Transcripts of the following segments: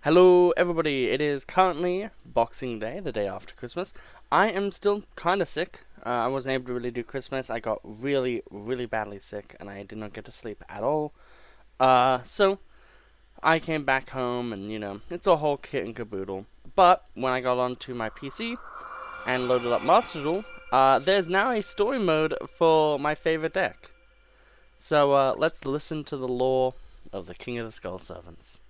Hello everybody, it is currently Boxing Day, the day after Christmas. I am still kind of sick. I wasn't able to really do Christmas. I got really badly sick and I did not get to sleep at all. So I came back home and, it's a whole kit and caboodle. But when I got onto my PC and loaded up Master Duel, there's now a story mode for my favorite deck. So let's listen to the lore of the King of the Skull Servants.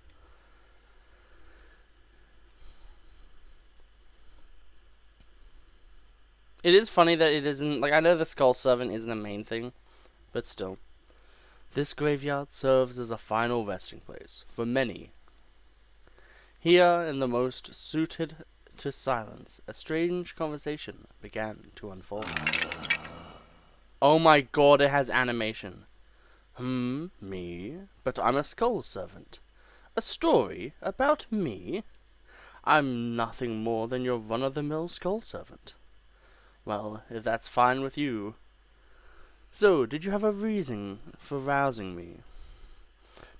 It is funny that it isn't, I know the Skull Servant isn't the main thing, but still. This graveyard serves as a final resting place for many. Here, in the most suited to silence, a strange conversation began to unfold. Oh my god, it has animation. Me? But I'm a Skull Servant. A story about me? I'm nothing more than your run-of-the-mill Skull Servant. Well, if that's fine with you. So, did you have a reason for rousing me?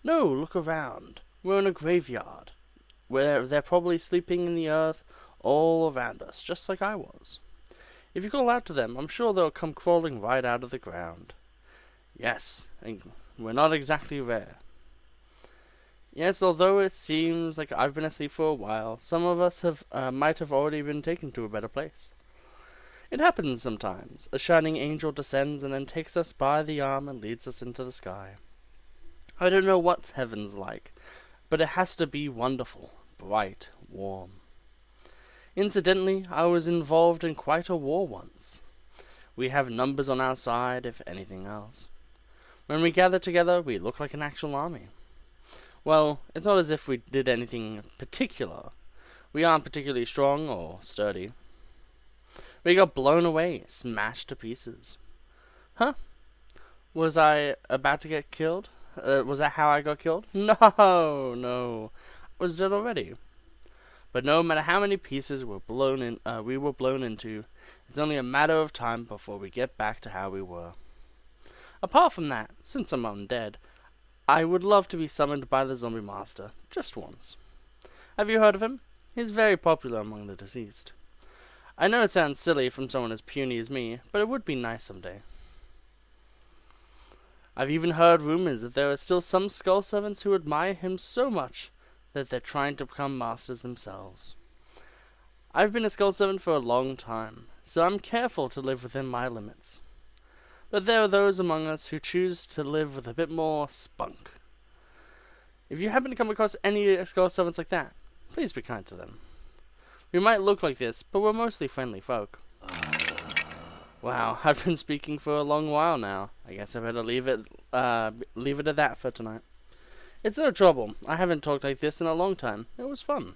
No, look around. We're in a graveyard, where they're probably sleeping in the earth all around us, just like I was. If you call out to them, I'm sure they'll come crawling right out of the ground. Yes, and we're not exactly rare. Yes, although it seems like I've been asleep for a while, some of us might have already been taken to a better place. It happens sometimes. A shining angel descends and then takes us by the arm and leads us into the sky. I don't know what heaven's like, but it has to be wonderful, bright, warm. Incidentally, I was involved in quite a war once. We have numbers on our side, if anything else. When we gather together, we look like an actual army. Well, it's not as if we did anything particular. We aren't particularly strong or sturdy. We got blown away, smashed to pieces. Huh? Was I about to get killed? Was that how I got killed? No. I was dead already. But no matter how many pieces we were blown into, it's only a matter of time before we get back to how we were. Apart from that, since I'm undead, I would love to be summoned by the Zombie Master, just once. Have you heard of him? He's very popular among the deceased. I know it sounds silly from someone as puny as me, but it would be nice someday. I've even heard rumors that there are still some Skull Servants who admire him so much that they're trying to become masters themselves. I've been a Skull Servant for a long time, so I'm careful to live within my limits. But there are those among us who choose to live with a bit more spunk. If you happen to come across any Skull Servants like that, please be kind to them. We might look like this, but we're mostly friendly folk. Wow, I've been speaking for a long while now. I guess I better leave it at that for tonight. It's no trouble. I haven't talked like this in a long time. It was fun.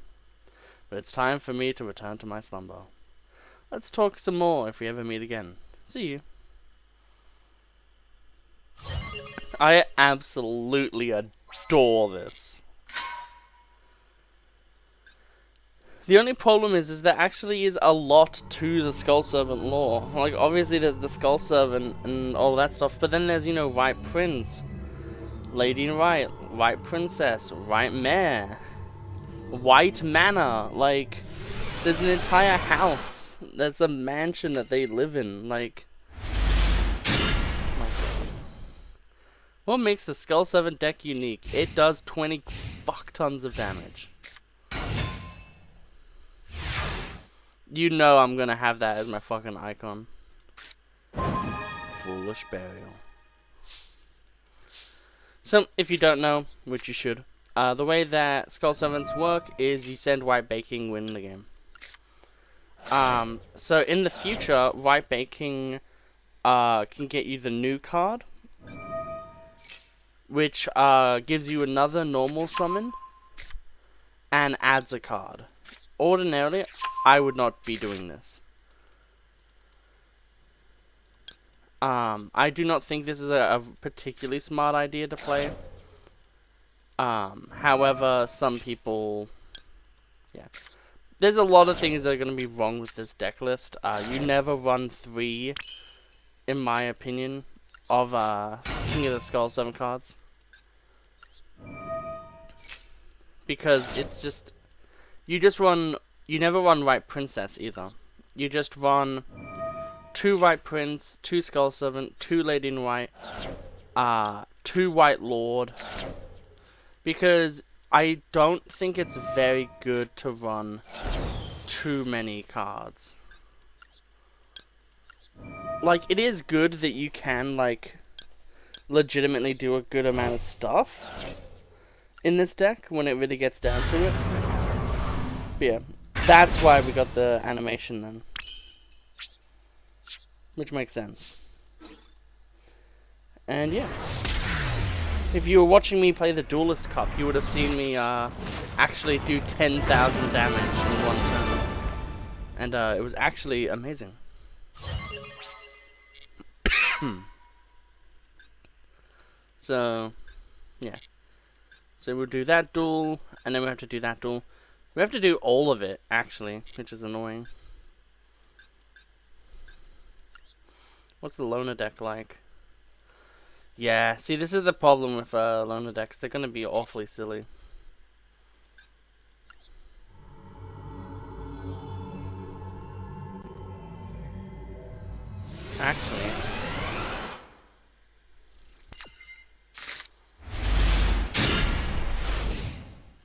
But it's time for me to return to my slumber. Let's talk some more if we ever meet again. See you. I absolutely adore this. The only problem is there actually is a lot to the Skull Servant lore. Like, obviously there's the Skull Servant and all that stuff, but then there's, Right Prince, Lady in Right, Right Princess, Right Mare, White Manor, like, there's an entire house. That's a mansion that they live in, like, oh my god. What makes the Skull Servant deck unique? It does 20 fuck tons of damage. You know I'm gonna have that as my fucking icon. Foolish Burial. So, if you don't know, which you should, the way that Skull Servants work is you send White Baking, win the game. So in the future, White Baking can get you the new card, which gives you another normal summon, and adds a card. Ordinarily, I would not be doing this. I do not think this is a particularly smart idea to play. However, some people... Yeah. There's a lot of things that are going to be wrong with this deck list. You never run 3, in my opinion, of King of the Skull 7 cards. because it's just you never run White Princess either. You just run 2 White Prince, 2 Skull Servant, 2 Lady in White, 2 White Lord, because I don't think it's very good to run too many cards. Like, it is good that you can, like, legitimately do a good amount of stuff in this deck when it really gets down to it. But yeah, that's why we got the animation then. Which makes sense. And yeah. If you were watching me play the Duelist Cup, you would have seen me actually do 10,000 damage in one turn. And it was actually amazing. So, yeah. So we'll do that duel, and then we have to do that duel. We have to do all of it, actually, which is annoying. What's the loner deck like? Yeah, see, this is the problem with loner decks. They're going to be awfully silly. Actually,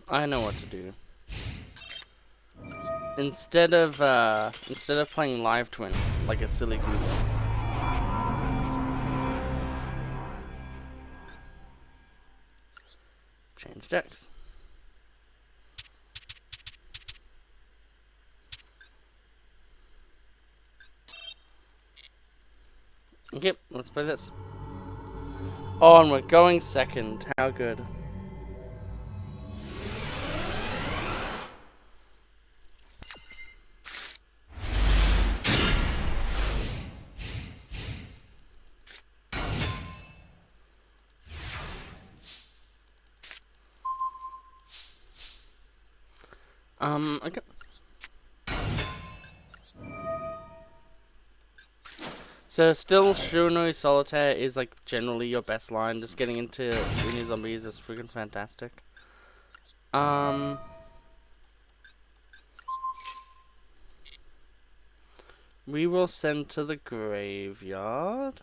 I know what to do. Instead of playing Live Twin like a silly goose, change decks. Okay, let's play this. Oh, and we're going second. How good. Okay. So still, Shunoi Solitaire is like generally your best line. Just getting into Uni Zombies is freaking fantastic. We will send to the graveyard.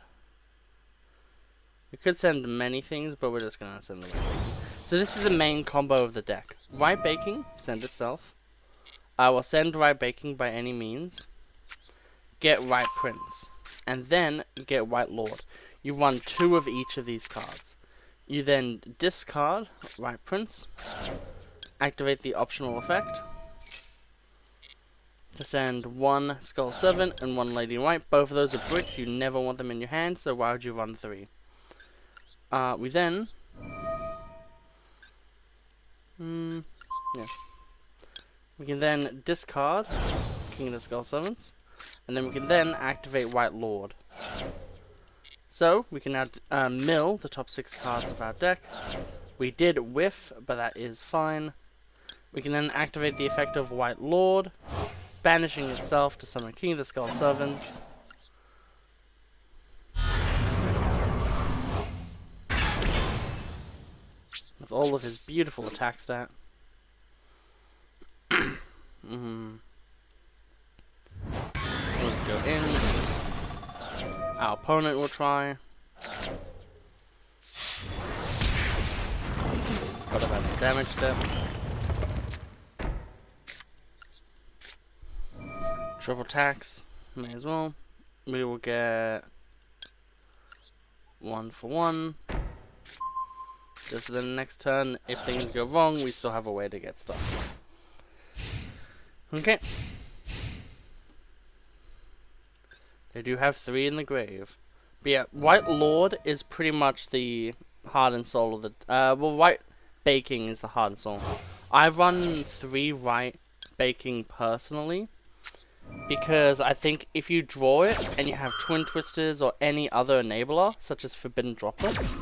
We could send many things, but we're just gonna send them. So this is the main combo of the deck. White Baking, send itself. I will send White Baking by any means. Get White Prince. And then get White Lord. You run 2 of each of these cards. You then discard White Prince. Activate the optional effect. To send 1 Skull Servant and 1 Lady in White. Both of those are bricks. You never want them in your hand, so why would you run 3? We then... yeah. We can then discard King of the Skull Servants. And then we can then activate White Lord. So, we can now mill the top 6 cards of our deck. We did whiff, but that is fine. We can then activate the effect of White Lord, banishing itself to summon King of the Skull Servants. With all of his beautiful attack stat. We'll just go in. Our opponent will try. Got about the damage step. Triple tax. May as well. We will get 1 for 1. Just then the next turn, if things go wrong, we still have a way to get stuff. Okay. They do have 3 in the grave. But yeah, White Lord is pretty much the heart and soul of the... well, White Baking is the heart and soul. I run 3 White Baking personally, because I think if you draw it, and you have Twin Twisters or any other enabler, such as Forbidden Droplets,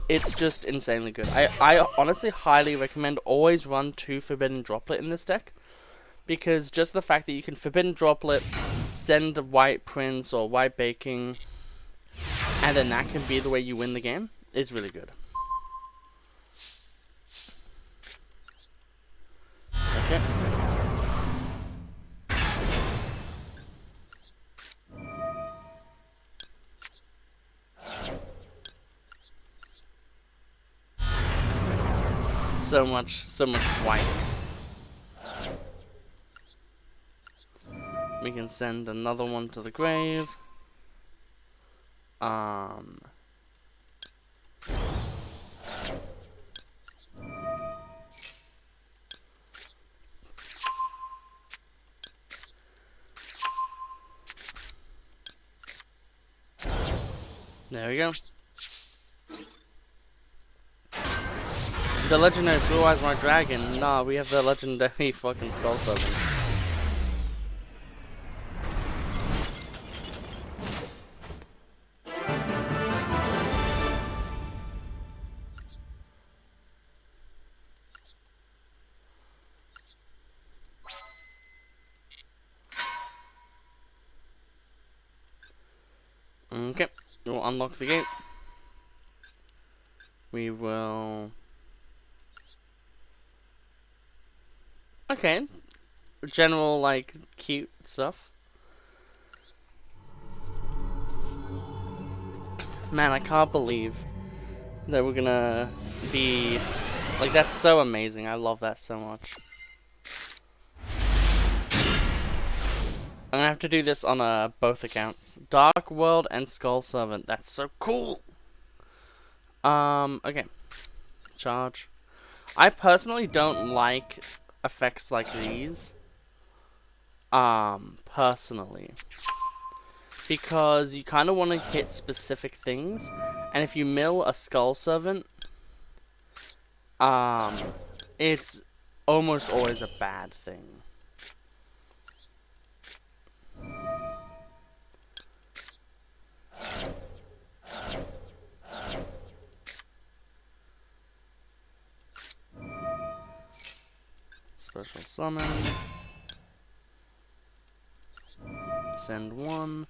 it's just insanely good. I honestly highly recommend always run 2 Forbidden Droplet in this deck, because just the fact that you can Forbidden Droplet, send White Prince or White Baking, and then that can be the way you win the game, is really good. Okay. So much whites. We can send another one to the grave. There we go. The legendary Blue Eyes My Dragon. Nah, we have the legendary fucking Skull Servant. Okay, we'll unlock the gate. We will... Okay. General, like, cute stuff. Man, I can't believe that we're gonna be... Like, that's so amazing. I love that so much. I'm gonna have to do this on both accounts. Dark World and Skull Servant. That's so cool! Okay. Charge. I personally don't like effects like these. Personally. Because you kind of want to hit specific things. And if you mill a Skull Servant, it's almost always a bad thing. Special summon. Send one.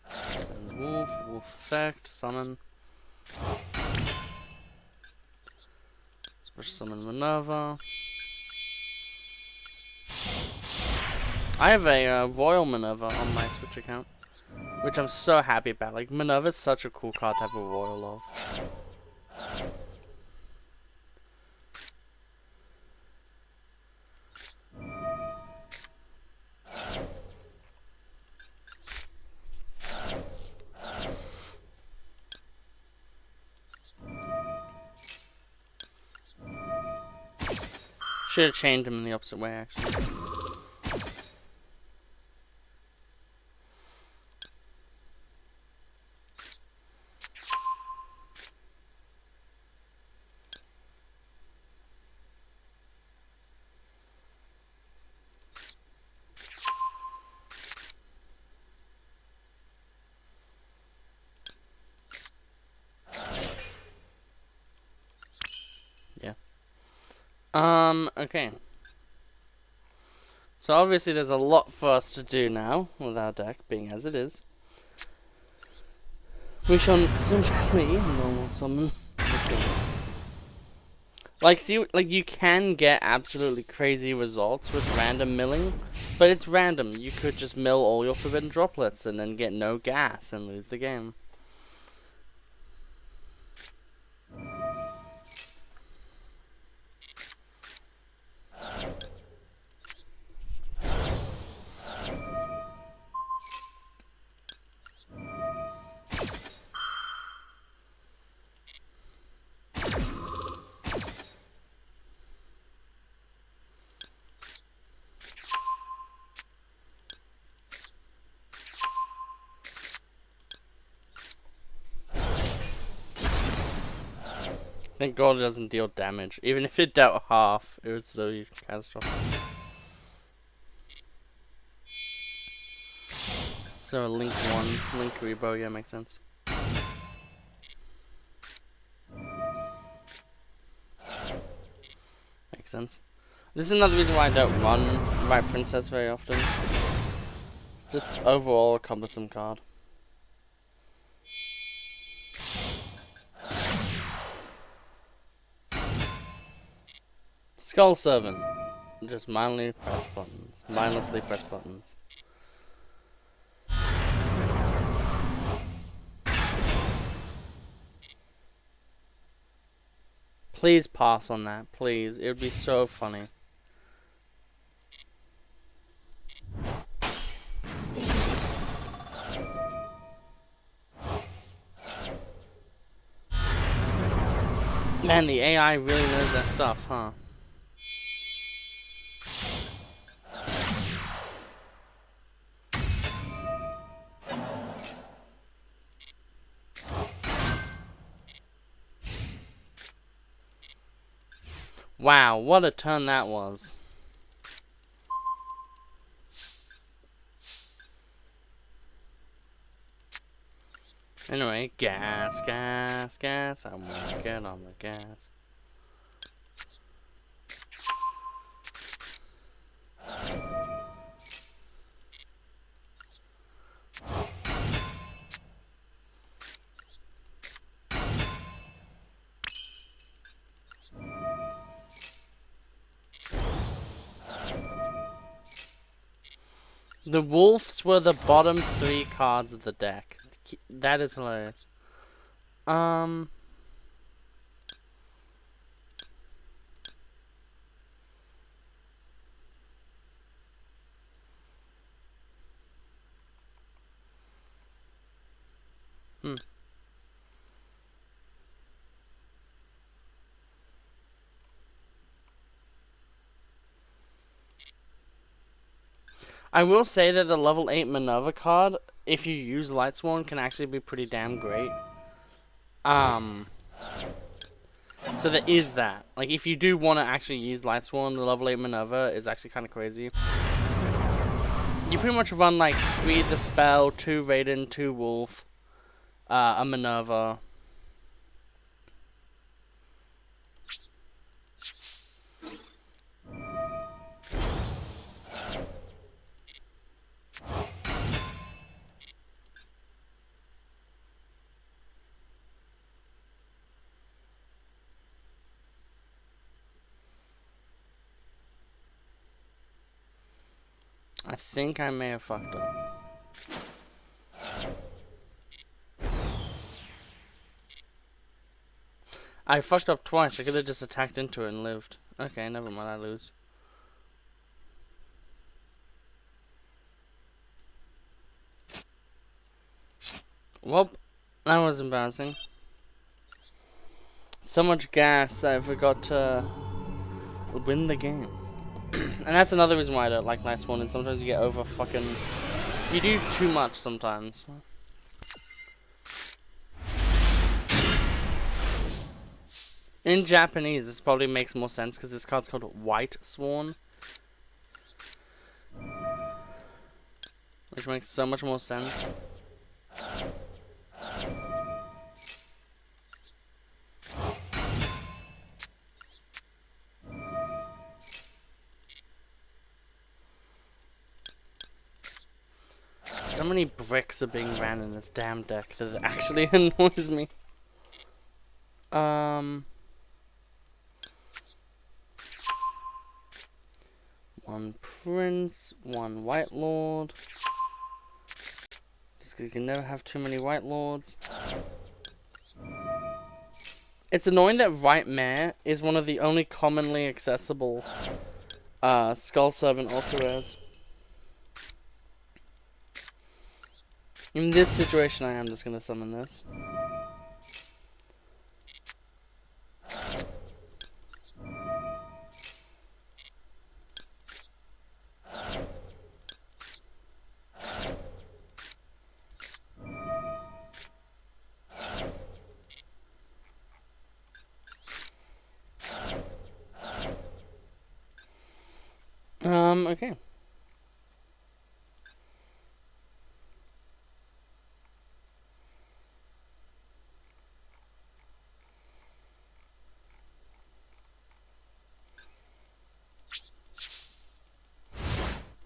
Send wolf. Wolf effect. Summon. Special summon Minerva. I have a Royal Minerva on my Switch account, which I'm so happy about. Like, Minerva's such a cool card to have a Royal of. Should have changed him in the opposite way, actually. Yeah. Okay. So obviously there's a lot for us to do now, with our deck being as it is. We shall simply normal summon. Like, see, like, you can get absolutely crazy results with random milling, but it's random. You could just mill all your forbidden droplets and then get no gas and lose the game. Thank God it doesn't deal damage. Even if it dealt half, it would still be catastrophic. So link one, link Rebo, yeah, makes sense. Makes sense. This is another reason why I don't run my princess very often. Just overall a cumbersome card. Skull Servant. Just mindlessly press buttons. Mindlessly press buttons. Please pass on that, please. It would be so funny. Man, the AI really knows that stuff, huh? Wow, what a turn that was. Anyway, gas, gas, gas. I wanna get on the gas. The wolves were the bottom 3 cards of the deck. That is hilarious. Hmm. I will say that the level 8 Minerva card, if you use Lightsworn, can actually be pretty damn great. So there is that. Like, if you do want to actually use Lightsworn, the level 8 Minerva is actually kind of crazy. You pretty much run like 3 the spell, 2 Raiden, 2 Wolf, a Minerva. I think I may have fucked up. I fucked up twice. I could have just attacked into it and lived. Okay, never mind. I lose. Well, that was embarrassing. So much gas that I forgot to win the game. And that's another reason why I don't like Lightsworn, is sometimes you get over fucking... You do too much sometimes. In Japanese, this probably makes more sense because this card's called White Sworn. Which makes so much more sense. So many bricks are being ran in this damn deck that it actually annoys me. One Prince, one White Lord. Just 'cause you can never have too many White Lords. It's annoying that Right Mare is one of the only commonly accessible Skull Servant ultra-rares. In this situation, I am just going to summon this. Okay.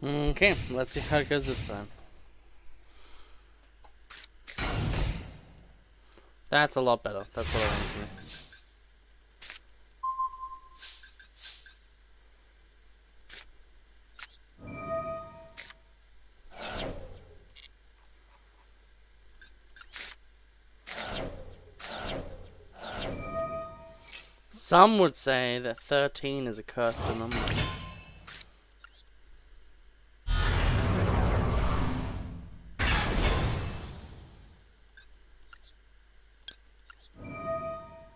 Okay, let's see how it goes this time. That's a lot better. That's what I want to see. Some would say that 13 is a cursed number.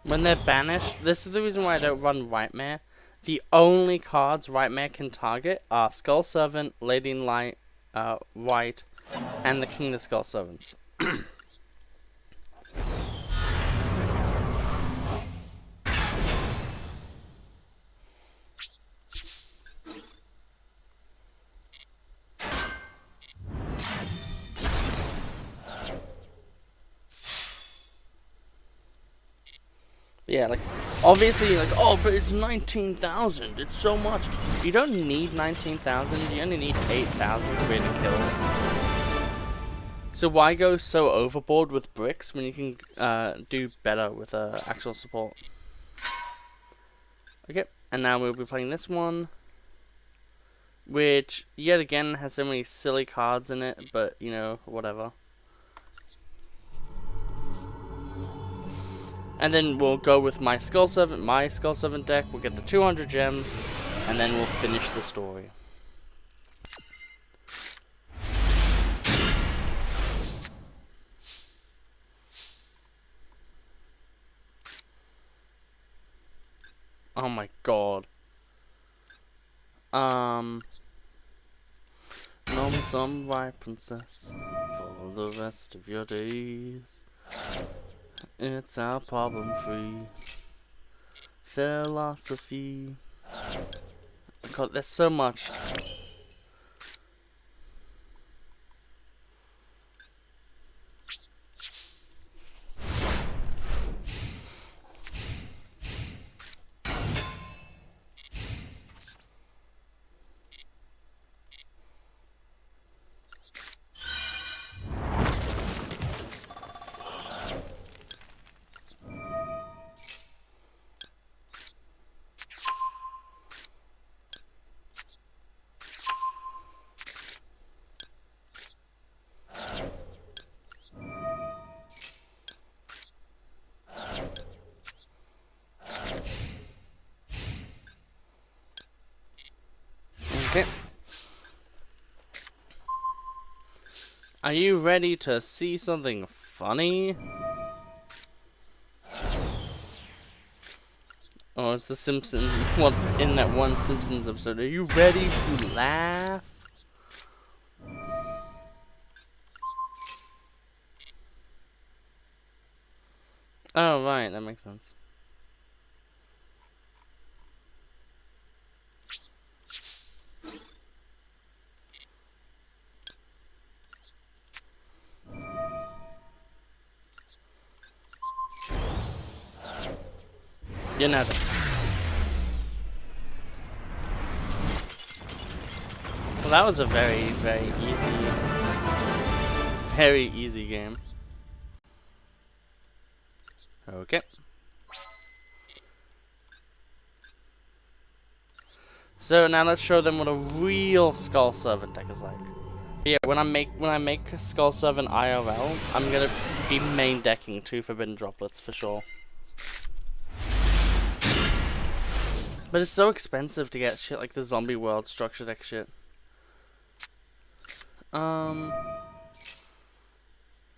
When they're banished, this is the reason why I don't run Rightmare. The only cards Rightmare can target are Skull Servant, Lady in Light, White, and the King of Skull Servants. Yeah, like, obviously, like, oh, but it's 19,000, it's so much. You don't need 19,000, you only need 8,000 to really kill it. So why go so overboard with bricks when you can do better with actual support? Okay, and now we'll be playing this one, which, yet again, has so many silly cards in it, but, you know, whatever. And then we'll go with my Skull Servant deck, we'll get the 200 gems, and then we'll finish the story. Oh my god. Nom some white princess for the rest of your days. It's our problem-free philosophy. God, there's so much. Okay. Are you ready to see something funny? Oh, it's the Simpsons. Well, in that one Simpsons episode. Are you ready to laugh? Oh, right. That makes sense. You know that. Well, that was a very, very easy game. Okay. So now let's show them what a real Skull Servant deck is like. But yeah, when I make Skull Servant IRL, I'm gonna be main decking 2 Forbidden Droplets for sure. But it's so expensive to get shit like the Zombie World structure deck shit. It's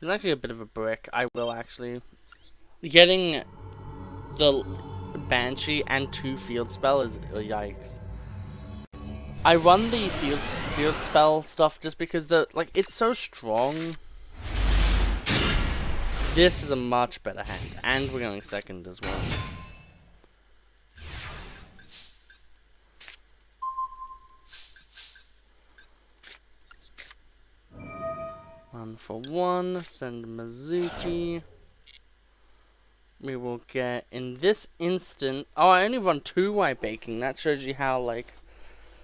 actually a bit of a brick. I will actually. Getting the Banshee and 2 field spell is yikes. I run the field spell stuff just because it's so strong. This is a much better hand, and we're going second as well. One for one, send Mizuki. We will get, in this instant... Oh, I only run 2 white baking. That shows you how,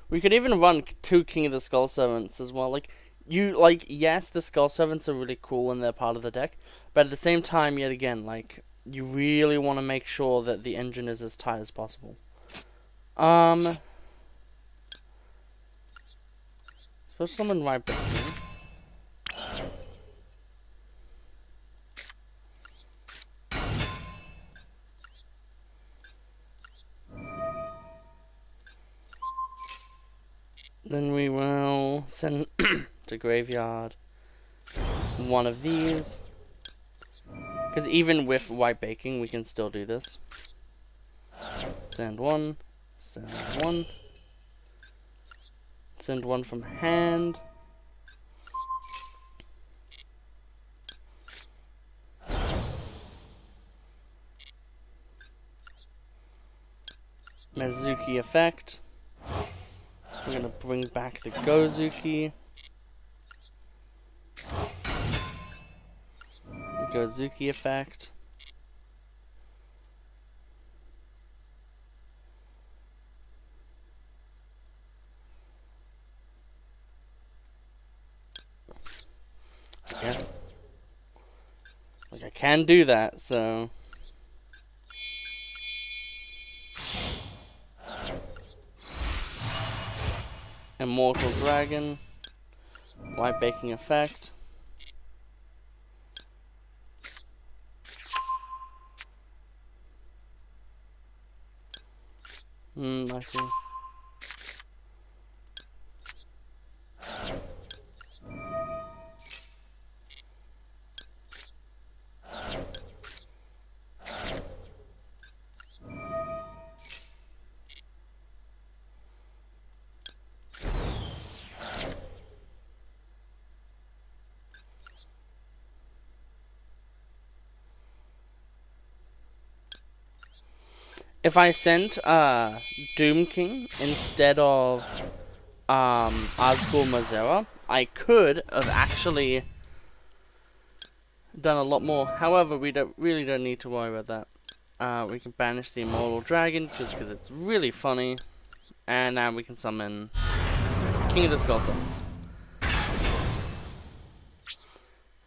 we could even run 2 King of the Skull Servants as well. Yes, the Skull Servants are really cool and they're part of the deck. But at the same time, yet again, you really want to make sure that the engine is as tight as possible. Suppose someone white baking. Then we will send to graveyard one of these. Because even with white baking, we can still do this. Send one. Send one. Send one from hand. Mizuki effect. We're gonna bring back the Gozuki. Gozuki effect. I guess. Like, I can do that, so. Immortal Dragon. White baking effect. I see. If I sent Doom King instead of Asgul Mazera, I could have actually done a lot more. However, we really don't need to worry about that. We can banish the Immortal Dragon just because it's really funny, and now we can summon King of the Skull Summons.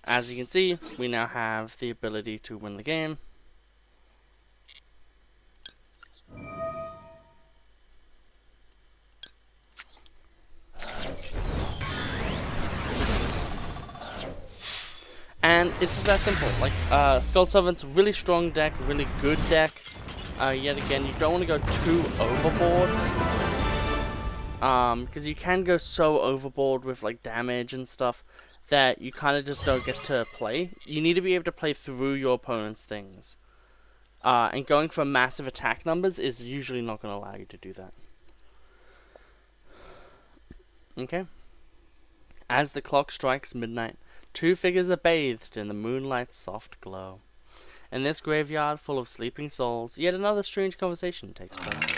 As you can see, we now have the ability to win the game. And it's just that simple. Like, Skull Servant's really strong deck, really good deck. Yet again, you don't want to go too overboard. Because you can go so overboard with, like, damage and stuff that you kind of just don't get to play. You need to be able to play through your opponent's things. And going for massive attack numbers is usually not going to allow you to do that. Okay. As the clock strikes midnight, two figures are bathed in the moonlight's soft glow. In this graveyard full of sleeping souls, yet another strange conversation takes place.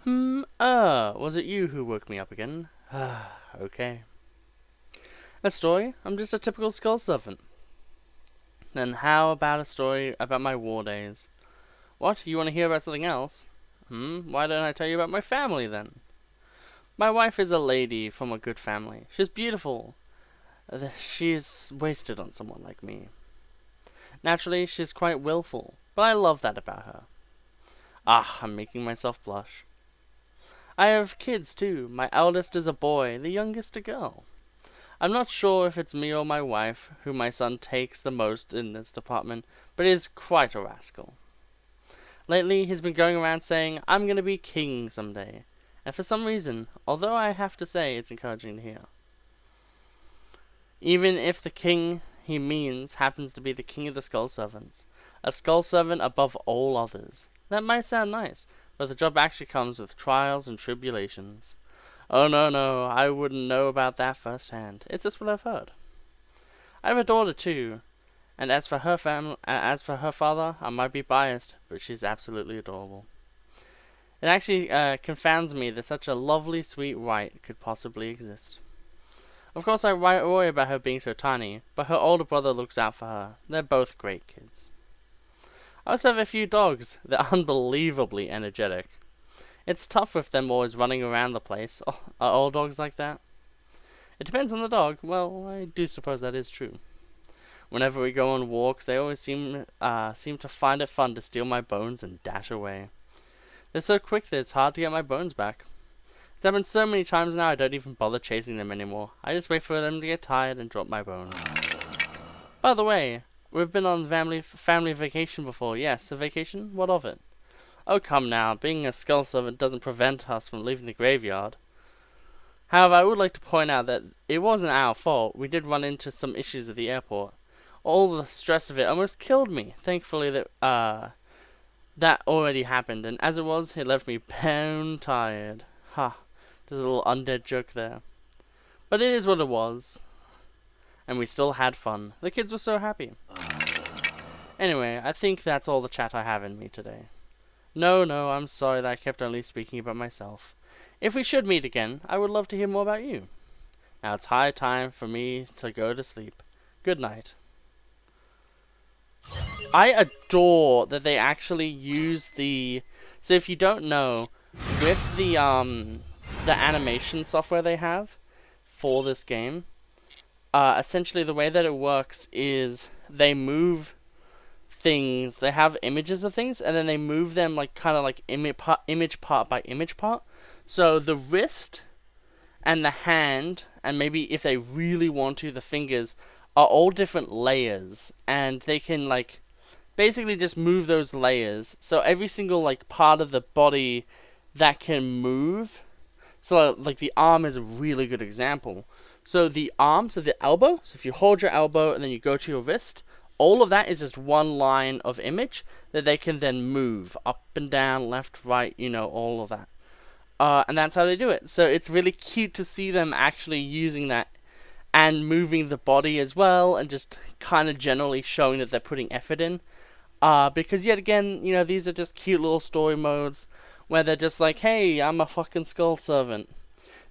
Was it you who woke me up again? Okay. A story? I'm just a typical Skull Servant. Then how about a story about my war days? What? You want to hear about something else? Why don't I tell you about my family then? My wife is a lady from a good family. She's beautiful. She's wasted on someone like me. Naturally, she's quite willful, but I love that about her. I'm making myself blush. I have kids too. My eldest is a boy, the youngest a girl. I'm not sure if it's me or my wife who my son takes the most in this department, but he is quite a rascal. Lately, he's been going around saying, I'm going to be king someday. And for some reason, although I have to say it's encouraging to hear. Even if the king he means happens to be the king of the Skull Servants, a Skull Servant above all others. That might sound nice, but the job actually comes with trials and tribulations. Oh no, I wouldn't know about that firsthand. It's just what I've heard. I have a daughter too, and as for her father, I might be biased, but she's absolutely adorable. It actually confounds me that such a lovely, sweet wight could possibly exist. Of course, I worry about her being so tiny, but her older brother looks out for her. They're both great kids. I also have a few dogs. They're unbelievably energetic. It's tough with them always running around the place. Are all dogs like that? It depends on the dog. Well, I do suppose that is true. Whenever we go on walks, they always seem to find it fun to steal my bones and dash away. They're so quick that it's hard to get my bones back. It's happened so many times now I don't even bother chasing them anymore. I just wait for them to get tired and drop my bones. By the way, we've been on family vacation before. Yes, a vacation? What of it? Oh, come now. Being a Skull Servant doesn't prevent us from leaving the graveyard. However, I would like to point out that it wasn't our fault. We did run into some issues at the airport. All the stress of it almost killed me. Thankfully, that already happened, and as it was, it left me bone tired. Ha, there's a little undead joke there. But it is what it was. And we still had fun. The kids were so happy. Anyway, I think that's all the chat I have in me today. No, I'm sorry that I kept only speaking about myself. If we should meet again, I would love to hear more about you. Now it's high time for me to go to sleep. Good night. I adore that they actually use the... So if you don't know, with the animation software they have for this game, essentially the way that it works is they move things, they have images of things, and then they move them like kind of like image part by image part. So the wrist and the hand, and maybe if they really want to, the fingers, are all different layers, and they can like basically just move those layers. So every single like part of the body that can move. So like the arm is a really good example. So the arm, so the elbow, so if you hold your elbow and then you go to your wrist, all of that is just one line of image that they can then move up and down, left, right, you know, all of that. And that's how they do it. So it's really cute to see them actually using that and moving the body as well, and just kind of generally showing that they're putting effort in. Because yet again, you know, these are just cute little story modes where they're just like, hey, I'm a fucking skull servant.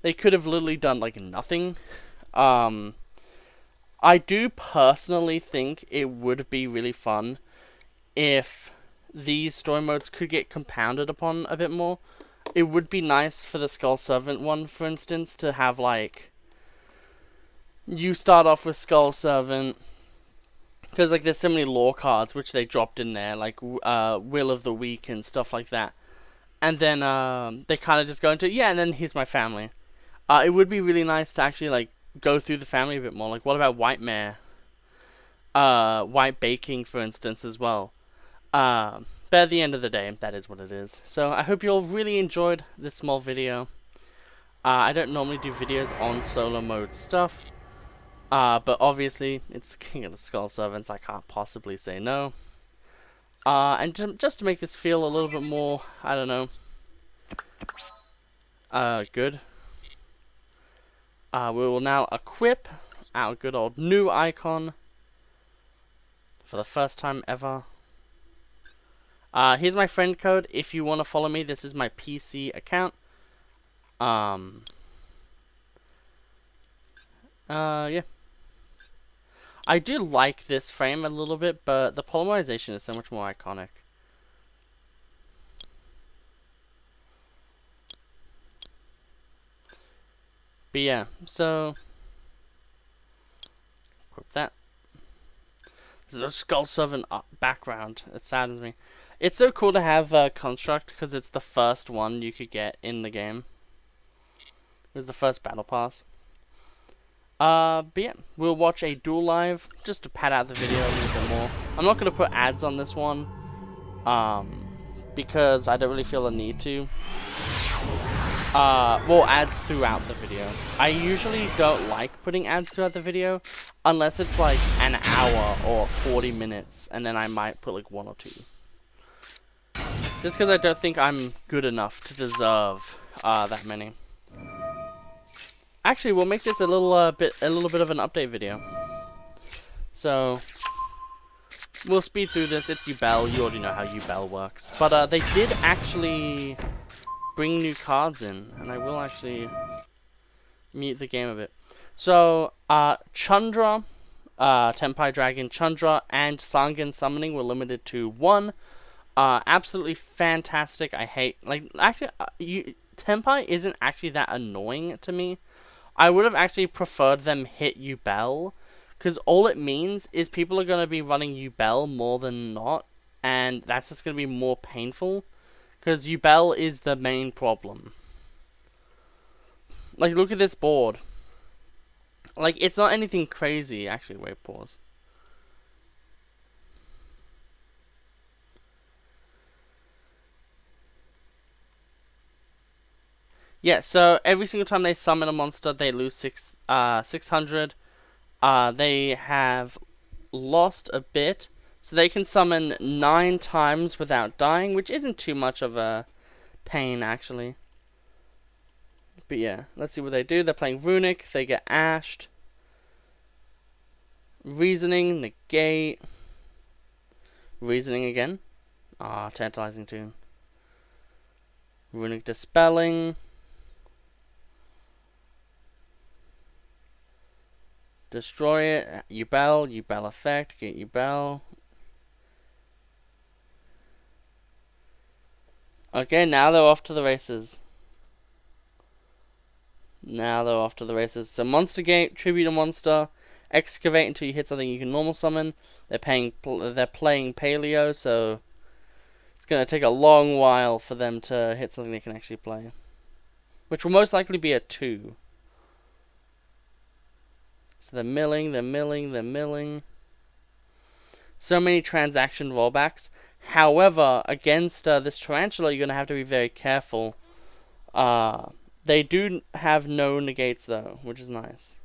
They could have literally done like nothing. I do personally think it would be really fun if these story modes could get compounded upon a bit more. It would be nice for the Skull Servant one, for instance, to have like, you start off with Skull Servant, because like there's so many lore cards which they dropped in there, like Will of the Week and stuff like that. And then they kind of just go into, yeah, and then here's my family. It would be really nice to actually like go through the family a bit more. Like, what about White Mare? White Baking, for instance, as well. But at the end of the day, that is what it is. So I hope you all really enjoyed this small video. I don't normally do videos on solo mode stuff. But obviously, it's King of the Skull Servants. I can't possibly say no. And just to make this feel a little bit more, I don't know, good. We will now equip our good old new icon for the first time ever. Here's my friend code if you want to follow me. This is my PC account. Yeah. I do like this frame a little bit, but the polymerization is so much more iconic. But yeah, so equip that. There's no Skull Servant background. It saddens me. It's so cool to have Construct, because it's the first one you could get in the game. It was the first battle pass. But yeah, we'll watch a duel live, just to pad out the video a little bit more. I'm not going to put ads on this one, because I don't really feel the need to. Well, ads throughout the video. I usually don't like putting ads throughout the video, unless it's like an hour or 40 minutes, and then I might put like 1 or 2. Just because I don't think I'm good enough to deserve that many. Actually, we'll make this a little bit of an update video. So we'll speed through this. It's Yugioh. You already know how Yugioh works. But they did actually bring new cards in, and I will actually mute the game a bit. So Chandra, Tenpai Dragon, Chandra, and Sangan Summoning were limited to 1. Absolutely fantastic. I hate, like, actually, Tenpai isn't actually that annoying to me. I would have actually preferred them hit Yugioh, because all it means is people are going to be running Yugioh more than not, and that's just going to be more painful, because Yugioh is the main problem. Like, look at this board. Like, it's not anything crazy. Actually, wait, pause. Yeah, so every single time they summon a monster, they lose 600. They have lost a bit, so they can summon 9 times without dying, which isn't too much of a pain, actually. But yeah, let's see what they do. They're playing Runic, they get ashed. Reasoning, negate. Reasoning again. Ah, tantalizing tune. Runic dispelling. Destroy it. Yubel effect. Get Yubel. Okay, now they're off to the races. So Monster Gate, tribute a monster, excavate until you hit something you can normal summon. They're playing Paleo, so it's gonna take a long while for them to hit something they can actually play, which will most likely be a 2. So they're milling. So many transaction rollbacks. However, against this Tarantula, you're gonna have to be very careful. They do have no negates though, which is nice.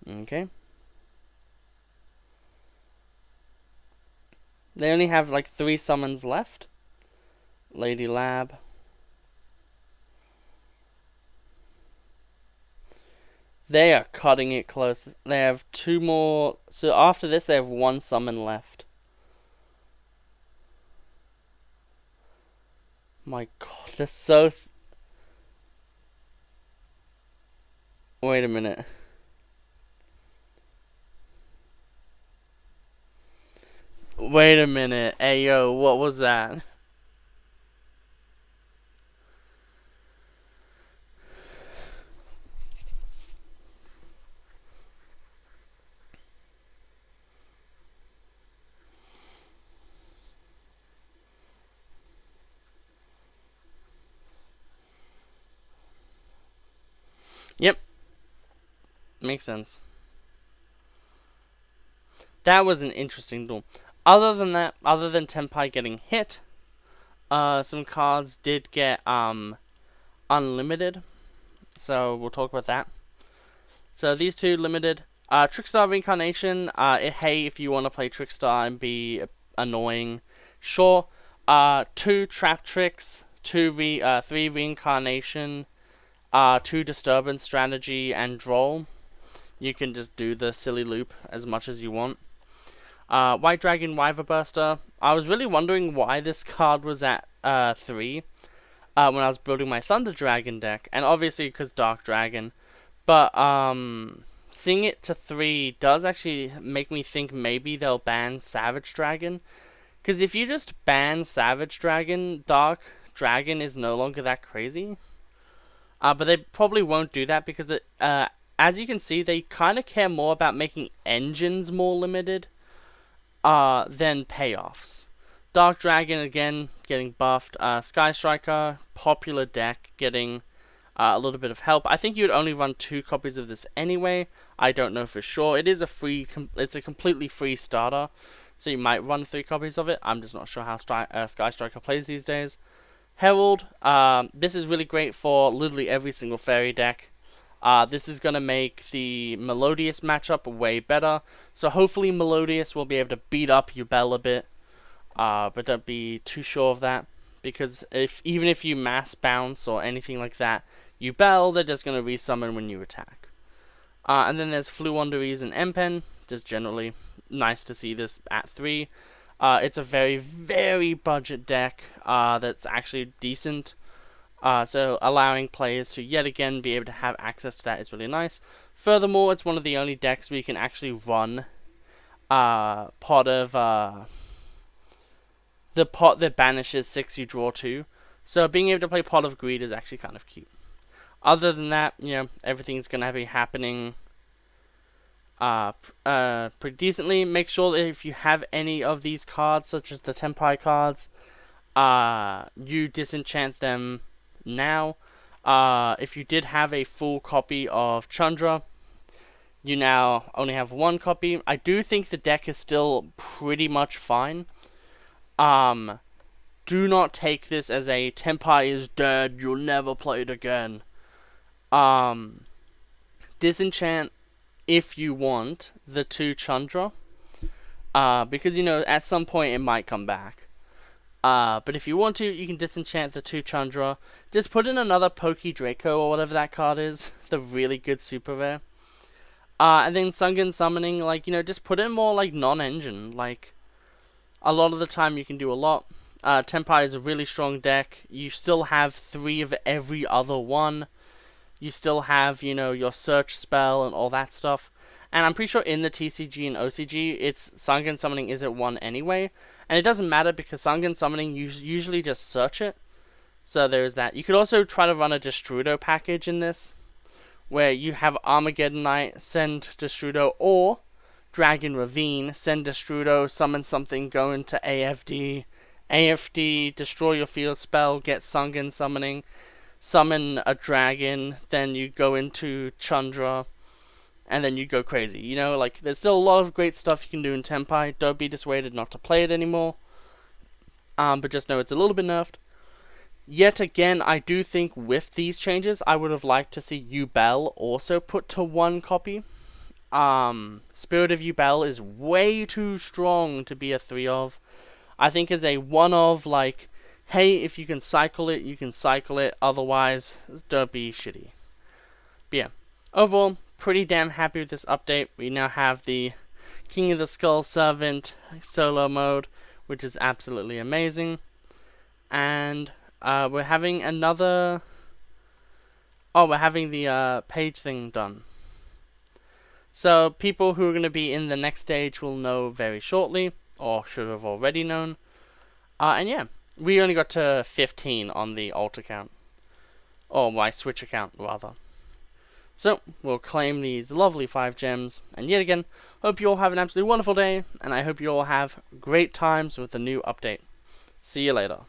Okay. They only have like 3 summons left. Lady Lab. They are cutting it close. They have 2 more. So after this, they have 1 summon left. My god, they're so... Wait a minute. Wait a minute. Hey, yo, what was that? Yep. Makes sense. That was an interesting duel. Other than that, other than Tenpai getting hit, some cards did get unlimited. So we'll talk about that. So these 2 limited. Trickstar Reincarnation. Hey, if you want to play Trickstar and be annoying, sure. 2 Trap Tricks, 3 Reincarnation, 2 Disturbance Strategy, and Droll. You can just do the silly loop as much as you want. White Dragon Wyver Burster. I was really wondering why this card was at 3 when I was building my Thunder Dragon deck, and obviously because Dark Dragon. But seeing it to 3 does actually make me think maybe they'll ban Savage Dragon. Because if you just ban Savage Dragon, Dark Dragon is no longer that crazy. But they probably won't do that because as you can see, they kind of care more about making engines more limited than payoffs. Dark Dragon, again, getting buffed. Sky Striker, popular deck, getting a little bit of help. I think you'd only run 2 copies of this anyway. I don't know for sure. It is it's a completely free starter, so you might run 3 copies of it. I'm just not sure how Sky Striker plays these days. Herald, this is really great for literally every single fairy deck. This is going to make the Melodious matchup way better. So hopefully Melodious will be able to beat up Yubel a bit. But don't be too sure of that. Because even if you mass bounce or anything like that, Yubel, they're just going to resummon when you attack. And then there's Fluwonderies and Empen. Just generally nice to see this at 3. It's a very, very budget deck that's actually decent. So allowing players to yet again be able to have access to that is really nice. Furthermore, it's one of the only decks where you can actually run pot of the pot that banishes 6 you draw 2. So being able to play Pot of Greed is actually kind of cute. Other than that, everything's going to be happening pretty decently. Make sure that if you have any of these cards, such as the Tenpai cards, you disenchant them now. If you did have a full copy of Chandra, you now only have 1 copy. I do think the deck is still pretty much fine. Do not take this as a Tenpai is dead, you'll never play it again. Disenchant if you want the 2 Chandra. Because, at some point it might come back. But if you want to, you can disenchant the 2 Chandra. Just put in another Poke Draco or whatever that card is. The really good super rare. And then Sunken Summoning, just put in more, non-engine. A lot of the time you can do a lot. Tenpai is a really strong deck. You still have 3 of every other one. You still have, your search spell and all that stuff. And I'm pretty sure in the TCG and OCG, it's Sunken Summoning is at 1 anyway. And it doesn't matter because Sunken Summoning usually just search it. So there's that. You could also try to run a Destrudo package in this, where you have Armageddon Knight, send Destrudo, or Dragon Ravine, send Destrudo, summon something, go into AFD, AFD, destroy your field spell, get Sunken Summoning, summon a dragon, then you go into Chandra, and then you go crazy. There's still a lot of great stuff you can do in Tenpai. Don't be dissuaded not to play it anymore. But just know it's a little bit nerfed. Yet again, I do think with these changes, I would have liked to see Yubel also put to 1 copy. Spirit of Yubel is way too strong to be a 3 of. I think as a 1 of, hey, if you can cycle it, you can cycle it. Otherwise, don't be shitty. But yeah, overall, pretty damn happy with this update. We now have the King of the Skull Servant solo mode, which is absolutely amazing. And we're having another... Oh, we're having the page thing done. So people who are going to be in the next stage will know very shortly, or should have already known. And yeah, we only got to 15 on the alt account. Or my Switch account, rather. So, we'll claim these lovely 5 gems. And yet again, hope you all have an absolutely wonderful day, and I hope you all have great times with the new update. See you later.